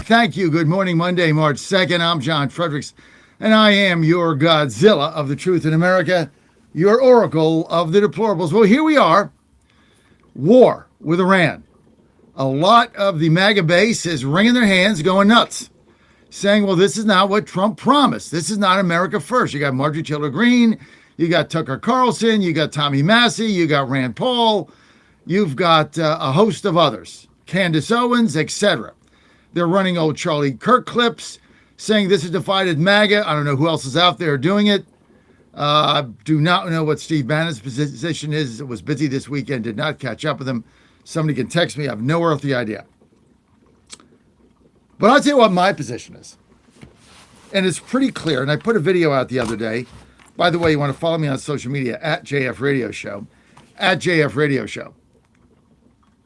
Thank you. Good morning, Monday, March 2nd. I'm John Fredericks, and I am your Godzilla of the truth in America, your oracle of the deplorables. Well, here we are, war with Iran. A lot of the MAGA base is wringing their hands, going nuts, saying, well, this is not what Trump promised. This is not America first. You got Marjorie Taylor Greene, you got Tucker Carlson, you got Tommy Massey, you got Rand Paul, you've got a host of others, Candace Owens, etc. They're running old Charlie Kirk clips saying this is divided MAGA. I don't know who else is out there doing it. Do not know what Steve Bannon's position is. It was busy this weekend, did not catch up with him. Somebody can text me. I have no earthly idea. But I'll tell you what my position is. And it's pretty clear. And I put a video out the other day. By the way, you want to follow me on social media at JF Radio Show. At JF Radio Show.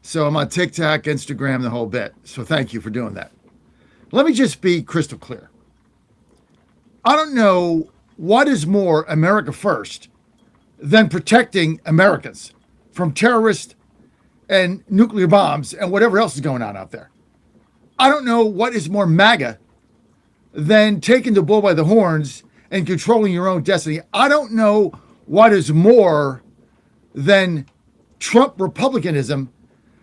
So I'm on TikTok, Instagram, the whole bit. So thank you for doing that. Let me just be crystal clear. I don't know what is more America first than protecting Americans from terrorists and nuclear bombs and whatever else is going on out there. I don't know what is more MAGA than taking the bull by the horns and controlling your own destiny. I don't know what is more than Trump republicanism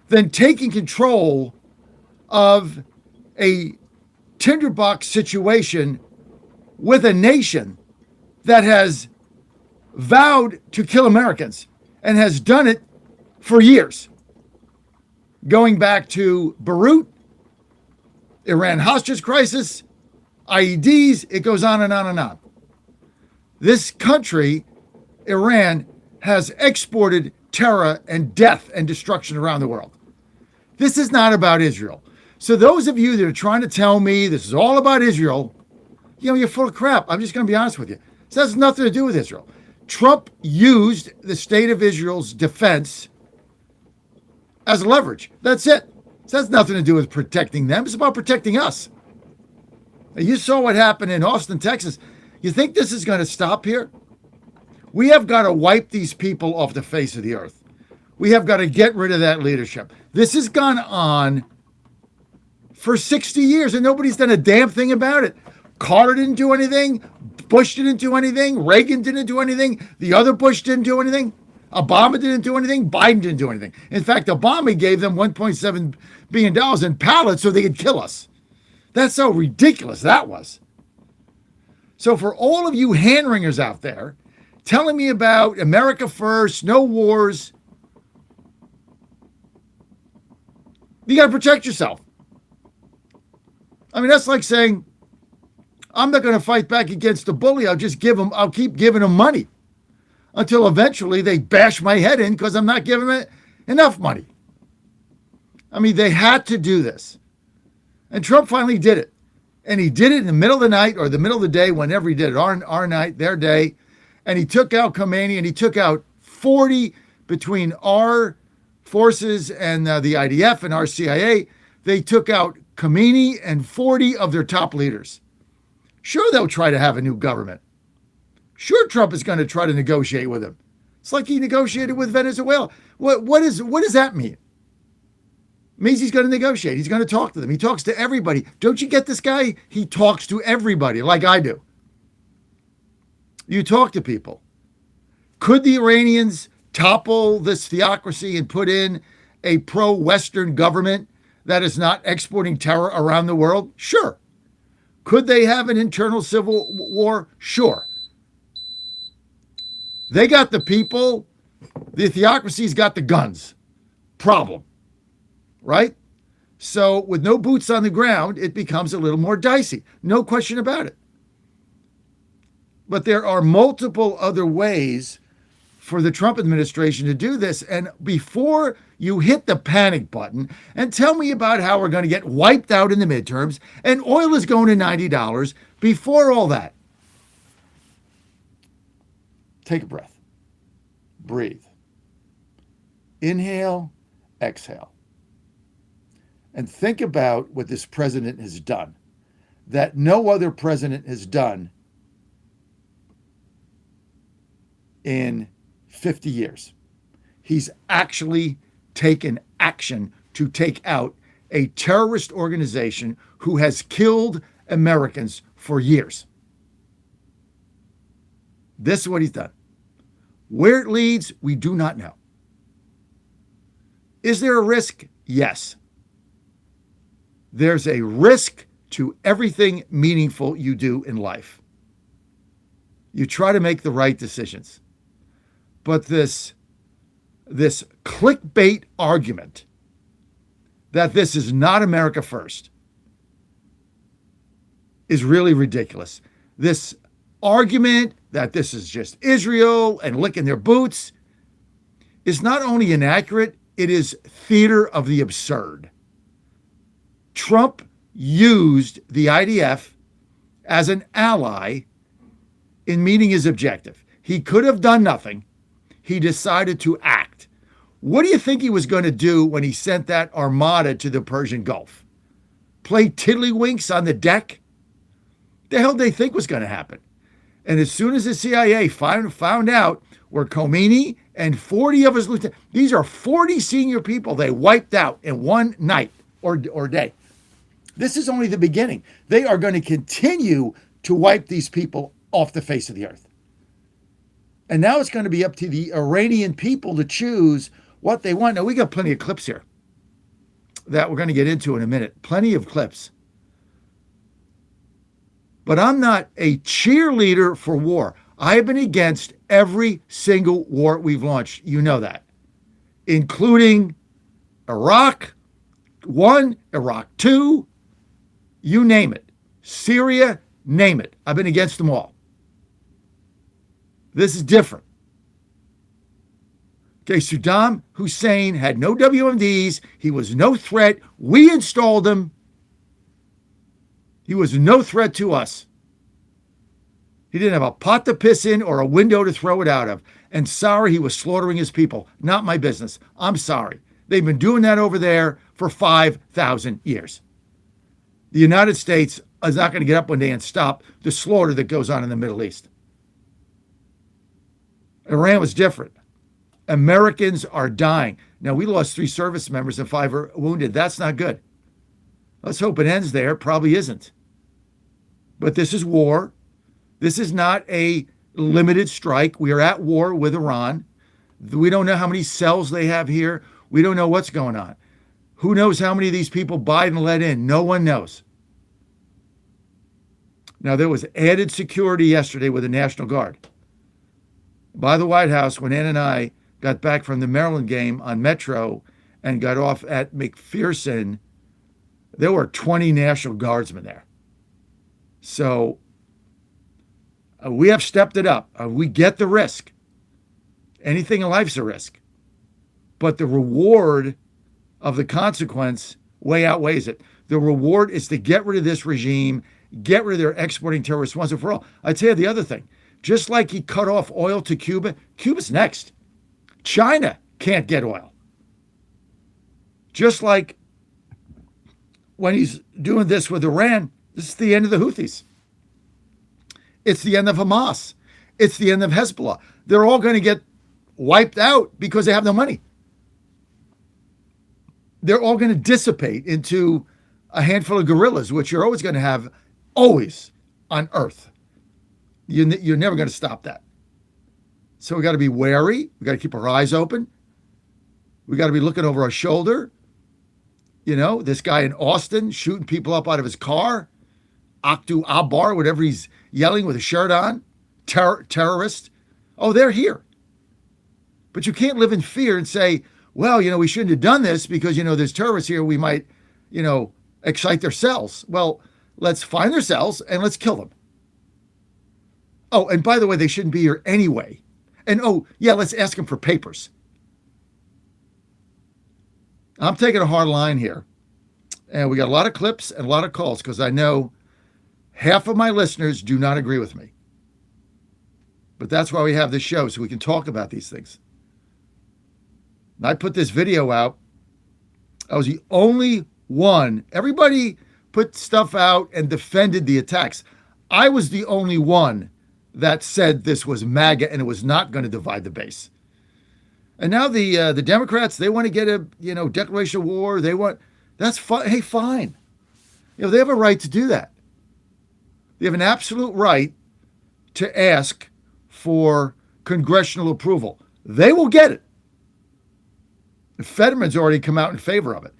than taking control of a tinderbox situation with a nation that has vowed to kill Americans and has done it for years. Going back to Beirut, Iran hostage crisis, IEDs, it goes on and on and on. This country, Iran, has exported terror and death and destruction around the world. This is not about Israel. So those of you that are trying to tell me this is all about Israel, you're full of crap. I'm just going to be honest with you. This has nothing to do with Israel. Trump used the state of Israel's defense as leverage. That's it. This has nothing to do with protecting them. It's about protecting us. You saw what happened in Austin, Texas. You think this is going to stop here? We have got to wipe these people off the face of the earth. We have got to get rid of that leadership. This has gone on for 60 years and nobody's done a damn thing about it. Carter didn't do anything. Bush didn't do anything. Reagan didn't do anything. The other Bush didn't do anything. Obama didn't do anything. Biden didn't do anything. In fact, Obama gave them $1.7 billion in pallets so they could kill us. That's how ridiculous that was. So for all of you hand-wringers out there telling me about America first, no wars, you got to protect yourself. I mean, that's like saying, I'm not going to fight back against the bully. I'll keep giving him money until eventually they bash my head in because I'm not giving them enough money. I mean, they had to do this. And Trump finally did it. And he did it in the middle of the night or the middle of the day, whenever he did it, our night, their day. And he took out Khomeini and he took out 40 between our forces and the IDF and our CIA. They took out Khomeini and 40 of their top leaders. Sure, they'll try to have a new government. Sure, Trump is going to try to negotiate with him. It's like he negotiated with Venezuela. What does that mean? It means he's going to negotiate. He's going to talk to them. He talks to everybody. Don't you get this guy? He talks to everybody like I do. You talk to people. Could the Iranians topple this theocracy and put in a pro-Western government that is not exporting terror around the world? Sure. Could they have an internal civil war? Sure. They got the people. The theocracy's got the guns. Problem. Right? So with no boots on the ground, it becomes a little more dicey. No question about it. But there are multiple other ways for the Trump administration to do this. And before you hit the panic button and tell me about how we're going to get wiped out in the midterms and oil is going to $90, before all that, take a breath. Breathe. Inhale, exhale. And think about what this president has done that no other president has done in 50 years. He's actually taken action to take out a terrorist organization who has killed Americans for years. This is what he's done. Where it leads, we do not know. Is there a risk? Yes. There's a risk to everything meaningful you do in life. You try to make the right decisions. But this clickbait argument that this is not America first is really ridiculous. This argument that this is just Israel and licking their boots is not only inaccurate, it is theater of the absurd. Trump used the IDF as an ally in meeting his objective. He could have done nothing. He decided to act. What do you think he was going to do when he sent that armada to the Persian Gulf? Play tiddlywinks on the deck? The hell did they think was going to happen? And as soon as the CIA found out where Khomeini and 40 of his lieutenants, these are 40 senior people they wiped out in one night or day. This is only the beginning. They are going to continue to wipe these people off the face of the earth. And now it's going to be up to the Iranian people to choose what they want. Now, we got plenty of clips here that we're going to get into in a minute. Plenty of clips. But I'm not a cheerleader for war. I have been against every single war we've launched. You know that. Including Iraq 1, Iraq 2, you name it. Syria, name it. I've been against them all. This is different. Okay, Saddam Hussein had no WMDs. He was no threat. We installed him. He was no threat to us. He didn't have a pot to piss in or a window to throw it out of. And sorry, he was slaughtering his people. Not my business. I'm sorry. They've been doing that over there for 5,000 years. The United States is not going to get up one day and stop the slaughter that goes on in the Middle East. Iran was different. Americans are dying. Now, we lost 3 service members and 5 are wounded. That's not good. Let's hope it ends there. Probably isn't. But this is war. This is not a limited strike. We are at war with Iran. We don't know how many cells they have here. We don't know what's going on. Who knows how many of these people Biden let in? No one knows. Now, there was added security yesterday with the National Guard by the White House when Ann and I got back from the Maryland game on Metro and got off at McPherson. There were 20 National Guardsmen there. So we have stepped it up. We get the risk. Anything in life's a risk. But the reward of the consequence way outweighs it. The reward is to get rid of this regime, get rid of their exporting terrorists once and for all. I tell you the other thing. Just like he cut off oil to Cuba, Cuba's next. China can't get oil. Just like when he's doing this with Iran, this is the end of the Houthis. It's the end of Hamas. It's the end of Hezbollah. They're all going to get wiped out because they have no money. They're all going to dissipate into a handful of guerrillas, which you're always going to have, always on Earth. You're never going to stop that. So we got to be wary. We got to keep our eyes open. We got to be looking over our shoulder. You know, this guy in Austin shooting people up out of his car. Aktu Abar, whatever he's yelling with a shirt on. Terrorist. Oh, they're here. But you can't live in fear and say, well, we shouldn't have done this because, there's terrorists here. We might, excite their cells. Well, let's find their cells and let's kill them. Oh, and by the way, they shouldn't be here anyway. And let's ask them for papers. I'm taking a hard line here. And we got a lot of clips and a lot of calls because I know half of my listeners do not agree with me. But that's why we have this show, so we can talk about these things. And I put this video out. I was the only one. Everybody put stuff out and defended the attacks. I was the only one that said this was MAGA and it was not going to divide the base. And now the Democrats, they want to get a declaration of war. They want That's fine. Hey, fine. They have a right to do that. They have an absolute right to ask for congressional approval. They will get it. Fetterman's already come out in favor of it.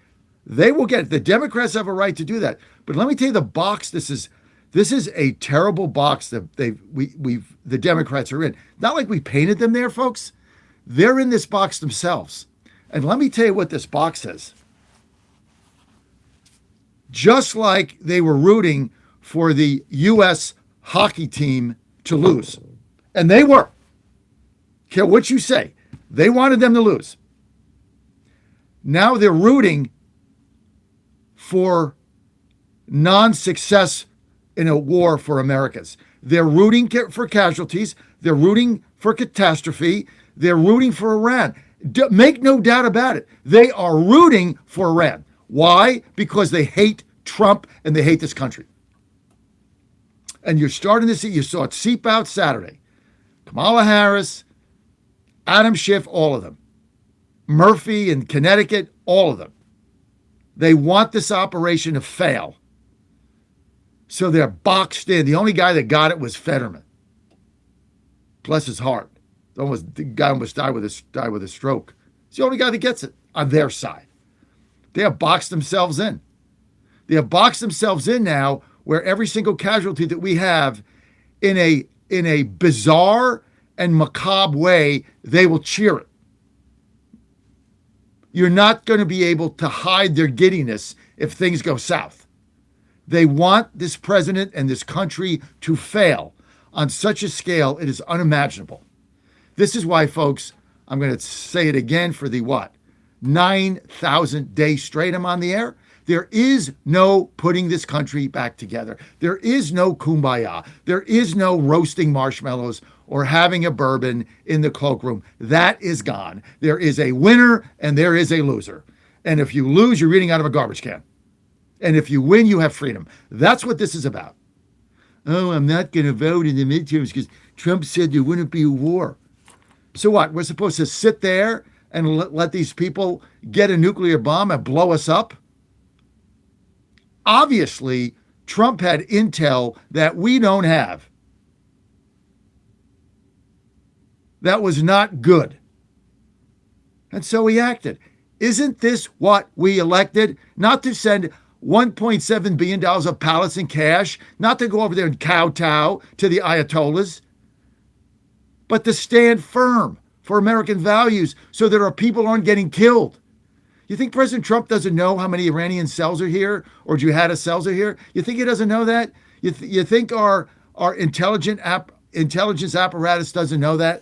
They will get it. The Democrats have a right to do that. But let me tell you, the box this is a terrible box that the Democrats are in. Not like we painted them there, folks. They're in this box themselves. And let me tell you what this box says. Just like they were rooting for the U.S. hockey team to lose. And they were. Care what you say. They wanted them to lose. Now they're rooting for non-success in a war for Americans. They're rooting for casualties. They're rooting for catastrophe. They're rooting for Iran. Make no doubt about it. They are rooting for Iran. Why? Because they hate Trump and they hate this country. And you're starting to see, you saw it seep out Saturday. Kamala Harris, Adam Schiff, all of them. Murphy in Connecticut, all of them. They want this operation to fail. So they're boxed in. The only guy that got it was Fetterman. Bless his heart. The guy almost died with a stroke. It's the only guy that gets it on their side. They have boxed themselves in. They have boxed themselves in now where every single casualty that we have in a bizarre and macabre way, they will cheer it. You're not going to be able to hide their giddiness if things go south. They want this president and this country to fail on such a scale, it is unimaginable. This is why, folks, I'm going to say it again for the 9,000th day straight I'm on the air. There is no putting this country back together. There is no kumbaya. There is no roasting marshmallows or having a bourbon in the cloakroom. That is gone. There is a winner and there is a loser. And if you lose, you're eating out of a garbage can. And if you win, you have freedom. That's what this is about. Oh, I'm not going to vote in the midterms because Trump said there wouldn't be a war. So what? We're supposed to sit there and let these people get a nuclear bomb and blow us up? Obviously, Trump had intel that we don't have. That was not good. And so he acted. Isn't this what we elected? Not to send $1.7 billion of pallets in cash, not to go over there and kowtow to the Ayatollahs, but to stand firm for American values so that our people aren't getting killed. You think President Trump doesn't know how many Iranian cells are here or jihadist cells are here? You think he doesn't know that? You think our intelligence apparatus doesn't know that?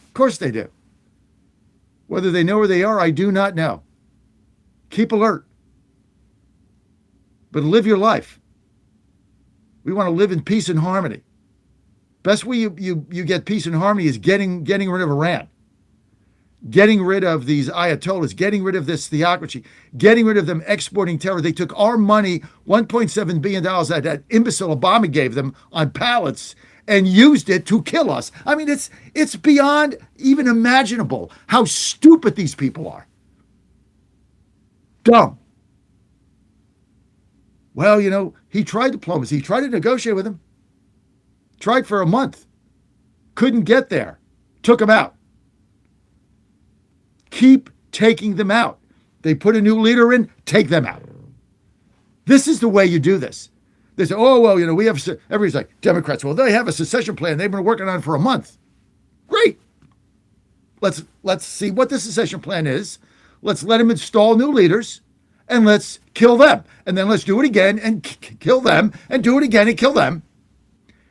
Of course they do. Whether they know where they are, I do not know. Keep alert. But live your life. We want to live in peace and harmony. Best way you get peace and harmony is getting rid of Iran. Getting rid of these Ayatollahs, getting rid of this theocracy, getting rid of them exporting terror. They took our money, $1.7 billion that imbecile Obama gave them on pallets, and used it to kill us. I mean, it's beyond even imaginable how stupid these people are. Dumb. Well, he tried diplomacy. He tried to negotiate with him. Tried for a month. Couldn't get there. Took him out. Keep taking them out. They put a new leader in, take them out. This is the way you do this. They say, we have, everybody's like, Democrats, well, they have a secession plan. They've been working on it for a month. Great. Let's see what the secession plan is. Let's let them install new leaders and let's kill them. And then let's do it again and kill them and do it again and kill them.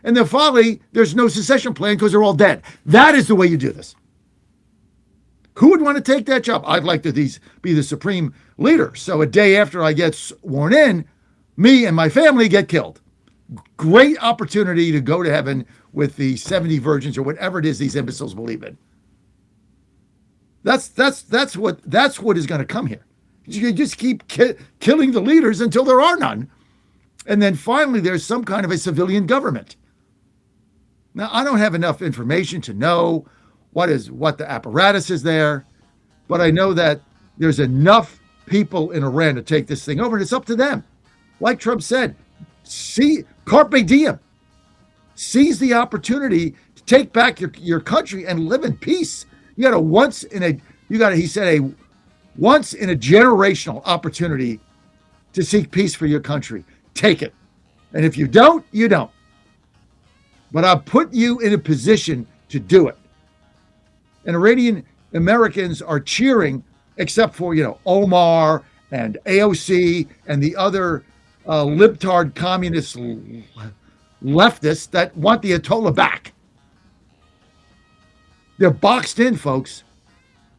And then finally, there's no secession plan because they're all dead. That is the way you do this. Who would want to take that job? I'd like to be the supreme leader. So a day after I get sworn in, me and my family get killed. Great opportunity to go to heaven with the 70 virgins or whatever it is these imbeciles believe in. That's what is going to come here. You just keep killing the leaders until there are none. And then finally, there's some kind of a civilian government. Now, I don't have enough information to know what the apparatus is there, but I know that there's enough people in Iran to take this thing over, and it's up to them. Like Trump said, carpe diem. Seize the opportunity to take back your country and live in peace. You got a once in a generational opportunity to seek peace for your country. Take it. And if you don't, you don't. But I'll put you in a position to do it. And Iranian Americans are cheering, except for, Omar and AOC and the other libtard communist leftists that want the Ayatollah back. They're boxed in, folks.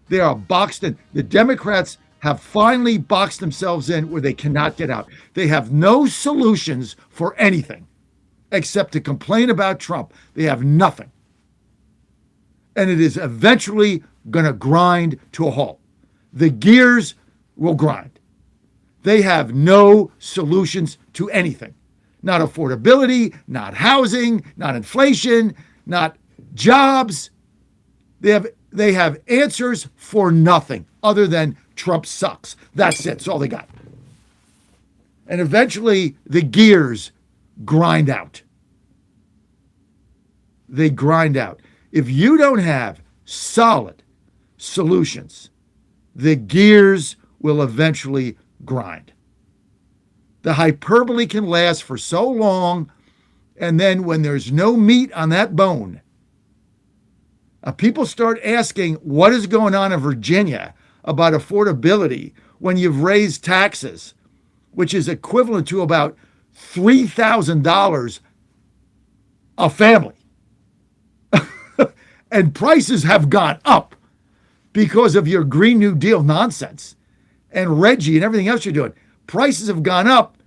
They are boxed in. The Democrats have finally boxed themselves in where they cannot get out. They have no solutions for anything except to complain about Trump. They have nothing. And it is eventually going to grind to a halt. The gears will grind. They have no solutions to anything. Not affordability, not housing, not inflation, not jobs. They have answers for nothing other than Trump sucks. That's it. That's all they got. And eventually the gears grind out. They grind out. If you don't have solid solutions, the gears will eventually grind. The hyperbole can last for so long, and then when there's no meat on that bone, people start asking what is going on in Virginia about affordability when you've raised taxes, which is equivalent to about $3,000 a family. And prices have gone up because of your Green New Deal nonsense and Reggie and everything else you're doing. Prices have gone up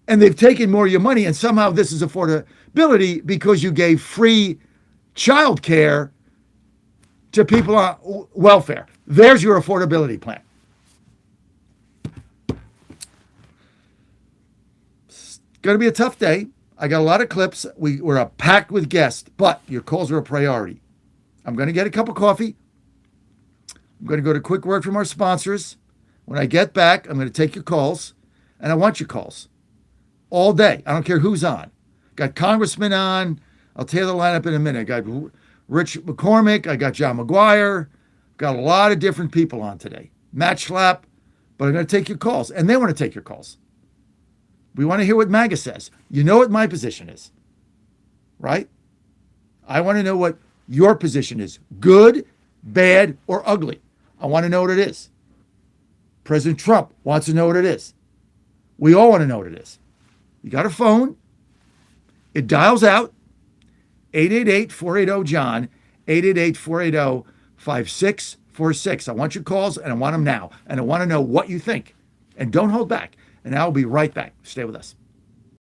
and they've taken more of your money, and somehow this is affordability because you gave free child care to people on welfare. There's your affordability plan. It's going to be a tough day. I got a lot of clips. We're packed with guests, but your calls are a priority. I'm going to get a cup of coffee. I'm going to go to a quick word from our sponsors. When I get back, I'm going to take your calls, and I want your calls all day. I don't care who's on. Got congressmen on. I'll tell you the lineup in a minute. I got Rich McCormick. I got John McGuire. Got a lot of different people on today. Matt Schlapp. But I'm going to take your calls, and they want to take your calls. We want to hear what MAGA says. You know what my position is, right? I want to know what your position is. Good, bad, or ugly. I want to know what it is. President Trump wants to know what it is. We all want to know what it is. You got a phone. It dials out 888-480-JOHN, 888-480-5646. I want your calls, and I want them now. And I want to know what you think. And don't hold back. And I'll be right back. Stay with us.